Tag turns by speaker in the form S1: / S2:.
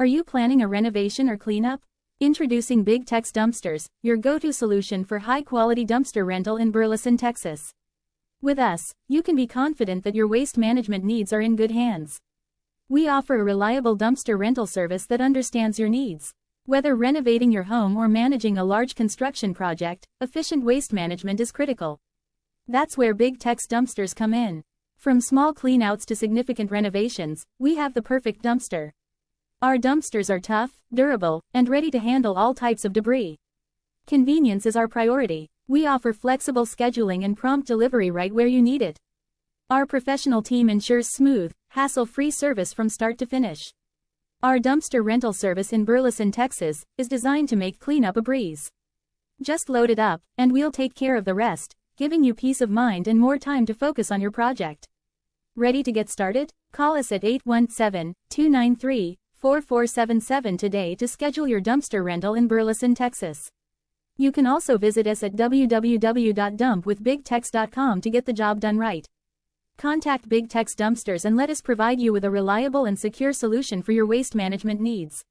S1: Are you planning a renovation or cleanup? Introducing Big Tex Dumpsters, your go-to solution for high-quality dumpster rental in Burleson, Texas. With us, you can be confident that your waste management needs are in good hands. We offer a reliable dumpster rental service that understands your needs. Whether renovating your home or managing a large construction project, efficient waste management is critical. That's where Big Tex Dumpsters come in. From small cleanouts to significant renovations, we have the perfect dumpster. Our dumpsters are tough, durable, and ready to handle all types of debris. Convenience is our priority. We offer flexible scheduling and prompt delivery right where you need it. Our professional team ensures smooth, hassle-free service from start to finish. Our dumpster rental service in Burleson, Texas, is designed to make cleanup a breeze. Just load it up, and we'll take care of the rest, giving you peace of mind and more time to focus on your project. Ready to get started? Call us at 817-293-4477 today to schedule your dumpster rental in Burleson, Texas. You can also visit us at www.dumpwithbigtex.com to get the job done right. Contact Big Tex Dumpsters and let us provide you with a reliable and secure solution for your waste management needs.